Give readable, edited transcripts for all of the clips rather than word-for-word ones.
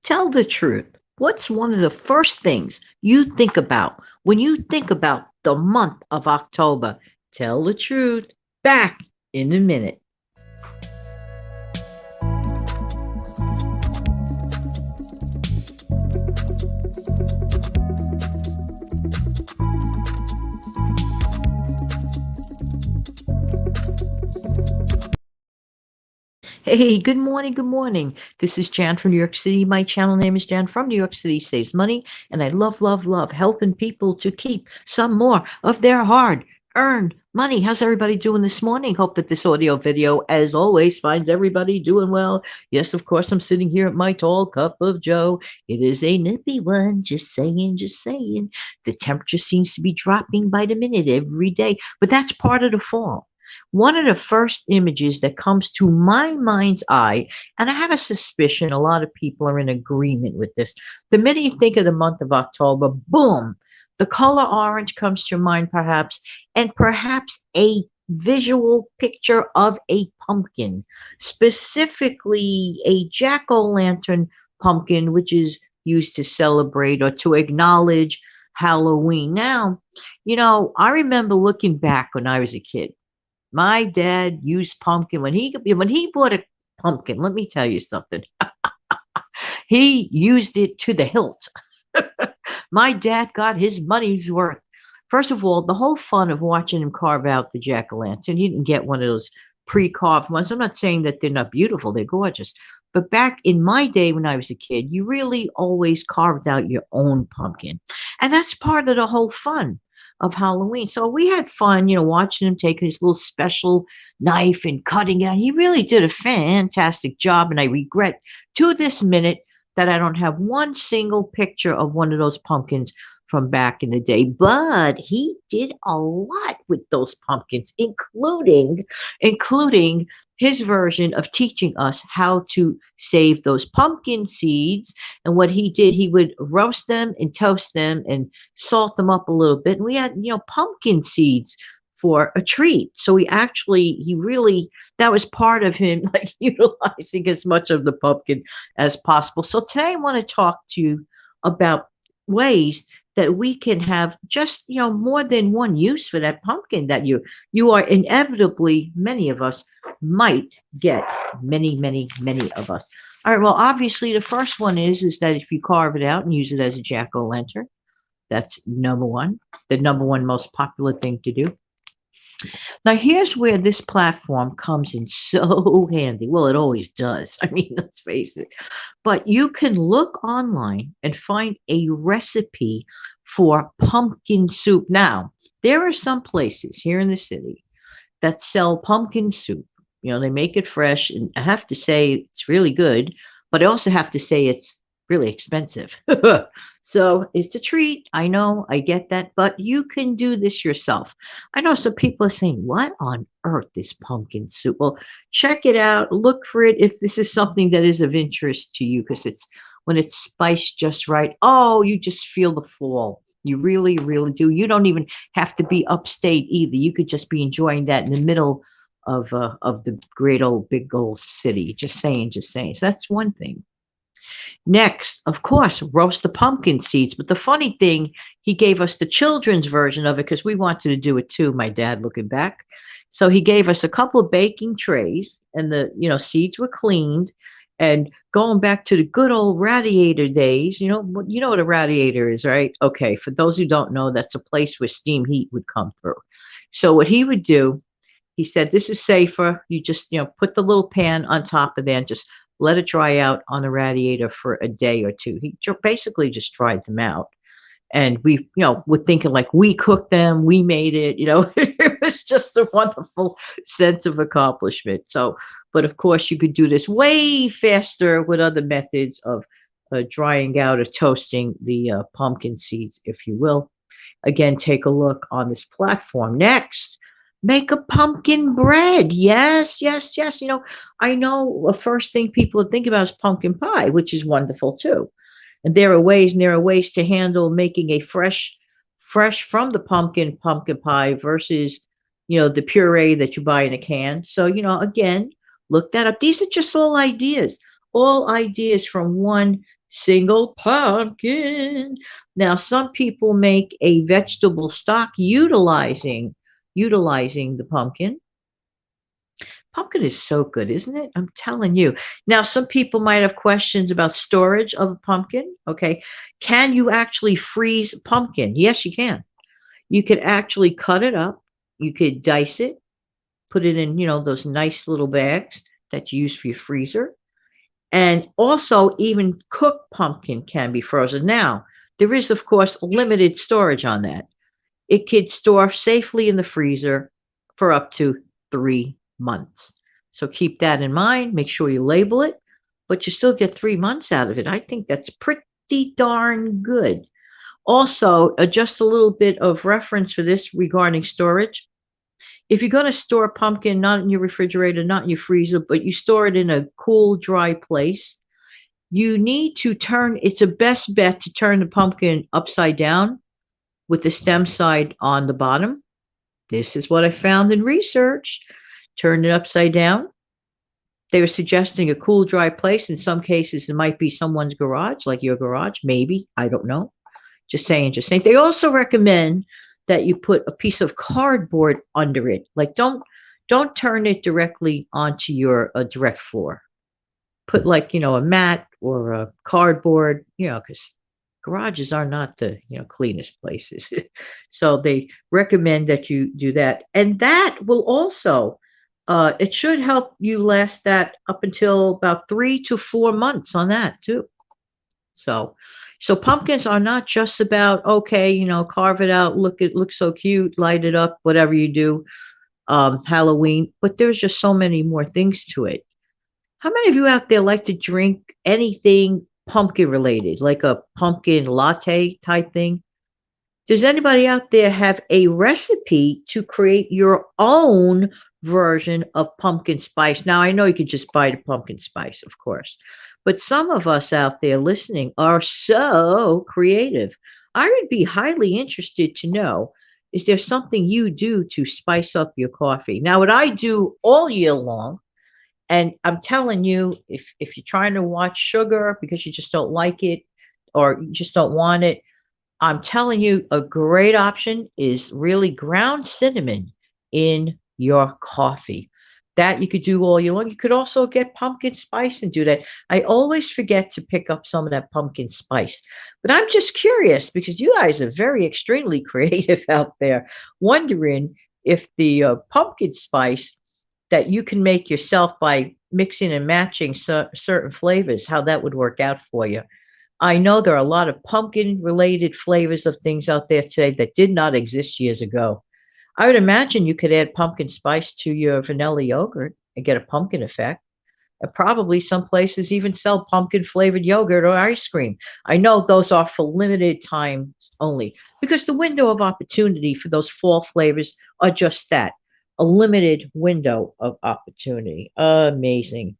Tell the truth. What's one of the first things you think about when you think about the month of October? Tell the truth. Back in a minute. Hey, good morning, good morning. This is Jan from New York City. My channel name is Jan from New York City Saves Money, and I love, love, love helping people to keep some more of their hard earned money. How's everybody doing this morning? Hope that this audio video, as always, finds everybody doing well. Yes, of course, I'm sitting here at my tall cup of Joe. It is a nippy one, just saying, just saying. The temperature seems to be dropping by the minute every day, but that's part of the fall. One of the first images that comes to my mind's eye, and I have a suspicion a lot of people are in agreement with this. The minute you think of the month of October, boom, the color orange comes to your mind, perhaps, and perhaps a visual picture of a pumpkin, specifically a jack o' lantern pumpkin, which is used to celebrate or to acknowledge Halloween. Now, I remember looking back when I was a kid. My dad used pumpkin when he bought a pumpkin. Let me tell you something. He used it to the hilt. My dad got his money's worth. First of all, the whole fun of watching him carve out the jack o' lantern. He didn't get one of those pre-carved ones. I'm not saying that they're not beautiful; they're gorgeous. But back in my day when I was a kid, you really always carved out your own pumpkin, and that's part of the whole fun of Halloween. So we had fun, watching him take his little special knife and cutting it. He really did a fantastic job, and I regret to this minute that I don't have one single picture of one of those pumpkins from back in the day. But he did a lot with those pumpkins, including his version of teaching us how to save those pumpkin seeds. And what he did, he would roast them and toast them and salt them up a little bit. And we had, pumpkin seeds for a treat. So he really, that was part of him, like utilizing as much of the pumpkin as possible. So today I want to talk to you about ways that we can have just, more than one use for that pumpkin that you are inevitably, many of us might get, many of us. All right, well, obviously the first one is that if you carve it out and use it as a jack-o'-lantern, that's number one, the number one most popular thing to do. Now, here's where this platform comes in so handy. Well, it always does. I mean, let's face it. But you can look online and find a recipe for pumpkin soup. Now, there are some places here in the city that sell pumpkin soup. They make it fresh, and I have to say it's really good, but I also have to say it's really expensive. So it's a treat. I know, I get that, but you can do this yourself. I know some people are saying, what on earth is pumpkin soup? Well, check it out. Look for it if this is something that is of interest to you, because when it's spiced just right. Oh, you just feel the fall. You really, really do. You don't even have to be upstate either. You could just be enjoying that in the middle of the great old big old city. Just saying, just saying. So that's one thing. Next, of course, roast the pumpkin seeds. But the funny thing, he gave us the children's version of it because we wanted to do it too, my dad looking back. So he gave us a couple of baking trays, and the seeds were cleaned. And going back to the good old radiator days, you know what a radiator is, right? Okay, for those who don't know, that's a place where steam heat would come through. So what he would do, he said, this is safer. You just, put the little pan on top of there and just let it dry out on the radiator for a day or two. He basically just dried them out. And we, we're thinking like we cooked them, we made it, it was just a wonderful sense of accomplishment. So, but of course you could do this way faster with other methods of drying out or toasting the pumpkin seeds, if you will. Again, take a look on this platform. Next, make a pumpkin bread. Yes, yes, yes. I know the first thing people think about is pumpkin pie, which is wonderful too. And there are ways to handle making a fresh from the pumpkin pie versus, the puree that you buy in a can. So, again, look that up. These are just all ideas from one Single pumpkin. Now, some people make a vegetable stock utilizing the pumpkin. Pumpkin is so good, isn't it? I'm telling you. Now, some people might have questions about storage of a pumpkin. Okay. Can you actually freeze pumpkin? Yes, you can. You could actually cut it up. You could dice it, put it in, those nice little bags that you use for your freezer. And also, even cooked pumpkin can be frozen. Now, there is, of course, limited storage on that. It could store safely in the freezer for up to 3 months. So keep that in mind. Make sure you label it, but you still get 3 months out of it. I think that's pretty darn good. Also, just a little bit of reference for this regarding storage. If you're going to store pumpkin, not in your refrigerator, not in your freezer, but you store it in a cool, dry place, you need to it's a best bet to turn the pumpkin upside down with the stem side on the bottom. This is what I found in research. Turn it upside down. They were suggesting a cool, dry place. In some cases, it might be someone's garage, like your garage, maybe. I don't know. Just saying, just saying. They also recommend that you put a piece of cardboard under it. Like don't turn it directly onto your direct floor. Put like, a mat or a cardboard, because garages are not the, cleanest places. So they recommend that you do that. And that will also it should help you last that up until about 3 to 4 months on that too. So pumpkins are not just about, okay, carve it out, it looks so cute, light it up, whatever you do, Halloween, but there's just so many more things to it. How many of you out there like to drink anything pumpkin related, like a pumpkin latte type thing? Does anybody out there have a recipe to create your own version of pumpkin spice? Now, I know you could just buy the pumpkin spice, of course, but some of us out there listening are so creative. I would be highly interested to know, is there something you do to spice up your coffee? Now, what I do all year long, and I'm telling you, if you're trying to watch sugar because you just don't like it or you just don't want it, I'm telling you, a great option is really ground cinnamon in your coffee. That you could do all year long. You could also get pumpkin spice and do that. I always forget to pick up some of that pumpkin spice. But I'm just curious because you guys are very extremely creative out there, wondering if the pumpkin spice that you can make yourself by mixing and matching certain flavors, how that would work out for you. I know there are a lot of pumpkin related flavors of things out there today that did not exist years ago. I would imagine you could add pumpkin spice to your vanilla yogurt and get a pumpkin effect. And probably some places even sell pumpkin flavored yogurt or ice cream. I know those are for limited times only because the window of opportunity for those fall flavors are just that, a limited window of opportunity. Amazing.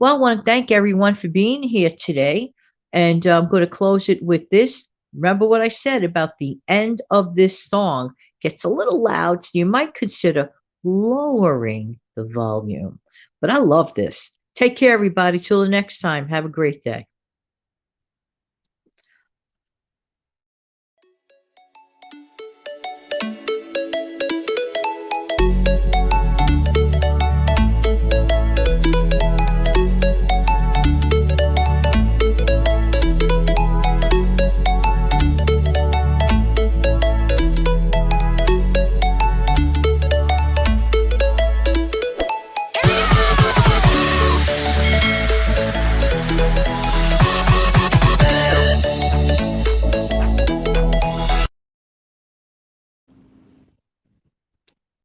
Well, I want to thank everyone for being here today. And I'm going to close it with this. Remember what I said about the end of this song gets a little loud, so you might consider lowering the volume. But I love this. Take care, everybody. Till the next time. Have a great day.